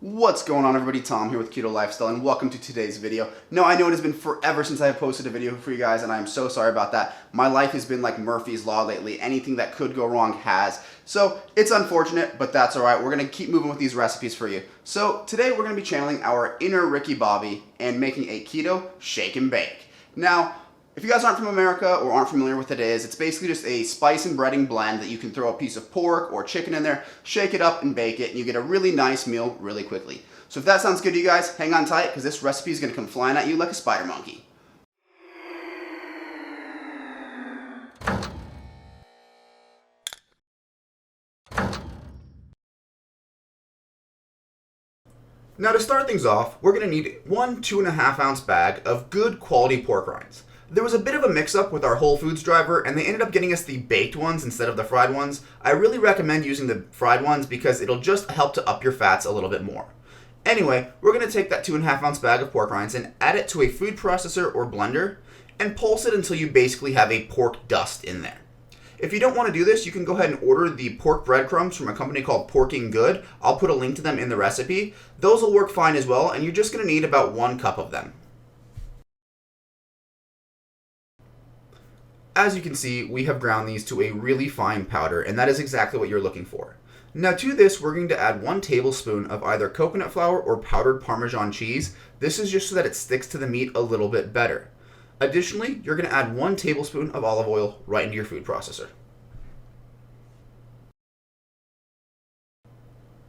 What's going on, everybody? Tom here with Ketolifestyle, and welcome to today's video. Now, I know it has been forever since I have posted a video for you guys, and I'm so sorry about that. My life has been like Murphy's Law lately. Anything that could go wrong has. So, it's unfortunate, but that's alright. We're going to keep moving with these recipes for you. So, today we're going to be channeling our inner Ricky Bobby and making a keto shake and bake. Now, if you guys aren't from America or aren't familiar with what it is, it's basically just a spice and breading blend that you can throw a piece of pork or chicken in there, shake it up and bake it, and you get a really nice meal really quickly. So if that sounds good to you guys, hang on tight because this recipe is going to come flying at you like a spider monkey. Now to start things off, we're going to need one 2.5 ounce bag of good quality pork rinds. There was a bit of a mix-up with our Whole Foods driver, and they ended up getting us the baked ones instead of the fried ones. I really recommend using the fried ones because it'll just help to up your fats a little bit more. Anyway, we're going to take that 2.5 ounce bag of pork rinds and add it to a food processor or blender and pulse it until you basically have a pork dust in there. If you don't want to do this, you can go ahead and order the pork breadcrumbs from a company called Porking Good. I'll put a link to them in the recipe. Those will work fine as well, and you're just going to need about 1 cup of them. As you can see, we have ground these to a really fine powder, and that is exactly what you're looking for. Now to this, we're going to add 1 tablespoon of either coconut flour or powdered Parmesan cheese. This is just so that it sticks to the meat a little bit better. Additionally, you're going to add 1 tablespoon of olive oil right into your food processor.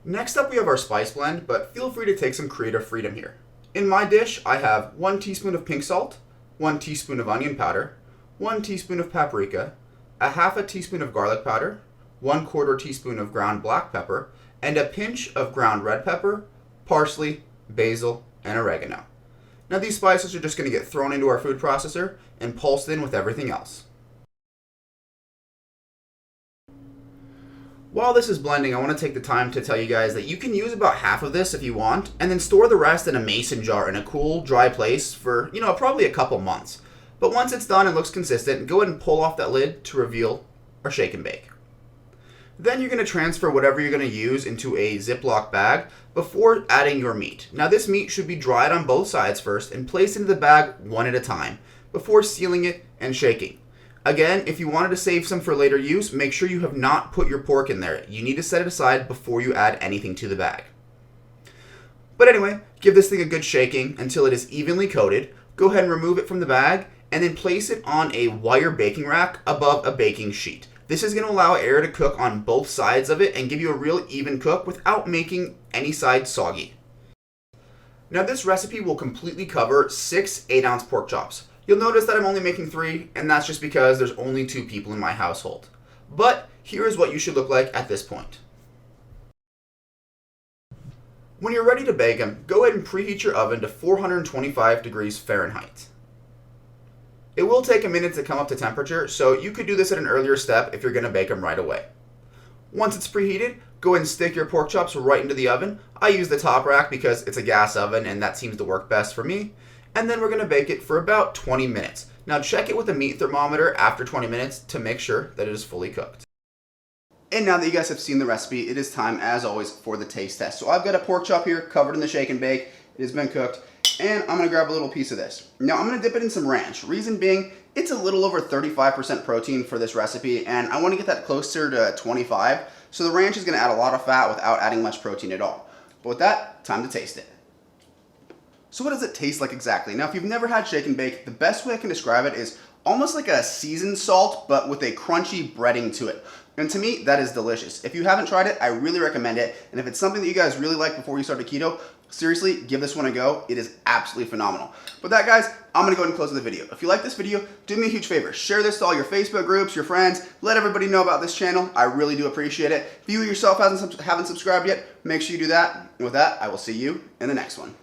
Next up, we have our spice blend, but feel free to take some creative freedom here. In my dish, I have 1 teaspoon of pink salt, 1 teaspoon of onion powder, 1 teaspoon of paprika, a half a teaspoon of garlic powder, 1/4 teaspoon of ground black pepper, and a pinch of ground red pepper, parsley, basil, and oregano. Now these spices are just going to get thrown into our food processor and pulsed in with everything else. While this is blending, I want to take the time to tell you guys that you can use about half of this if you want, and then store the rest in a mason jar in a cool, dry place for, probably a couple months. But once it's done and looks consistent, go ahead and pull off that lid to reveal our shake and bake. Then you're going to transfer whatever you're going to use into a Ziploc bag before adding your meat. Now this meat should be dried on both sides first and placed into the bag one at a time before sealing it and shaking. Again, if you wanted to save some for later use, make sure you have not put your pork in there. You need to set it aside before you add anything to the bag. But anyway, give this thing a good shaking until it is evenly coated. Go ahead and remove it from the bag and then place it on a wire baking rack above a baking sheet. This is going to allow air to cook on both sides of it and give you a real even cook without making any side soggy. Now this recipe will completely cover 6 8-ounce pork chops. You'll notice that I'm only making 3, and that's just because there's only 2 people in my household. But here is what you should look like at this point. When you're ready to bake them, go ahead and preheat your oven to 425 degrees Fahrenheit. It will take a minute to come up to temperature, so you could do this at an earlier step if you're going to bake them right away. Once it's preheated, go ahead and stick your pork chops right into the oven. I use the top rack because it's a gas oven and that seems to work best for me. And then we're going to bake it for about 20 minutes. Now check it with a meat thermometer after 20 minutes to make sure that it is fully cooked. And now that you guys have seen the recipe, it is time, as always, for the taste test. So I've got a pork chop here covered in the shake and bake. It has been cooked. And I'm going to grab a little piece of this. Now I'm going to dip it in some ranch. Reason being, it's a little over 35% protein for this recipe, and I want to get that closer to 25. So the ranch is going to add a lot of fat without adding much protein at all. But with that, time to taste it. So what does it taste like exactly? Now if you've never had shake and bake, the best way I can describe it is almost like a seasoned salt, but with a crunchy breading to it. And to me, that is delicious. If you haven't tried it, I really recommend it. And if it's something that you guys really like before you start a keto, seriously, give this one a go. It is absolutely phenomenal. With that, guys, I'm gonna go ahead and close the video. If you like this video, do me a huge favor. Share this to all your Facebook groups, your friends. Let everybody know about this channel. I really do appreciate it. If you yourself haven't subscribed yet, make sure you do that. And with that, I will see you in the next one.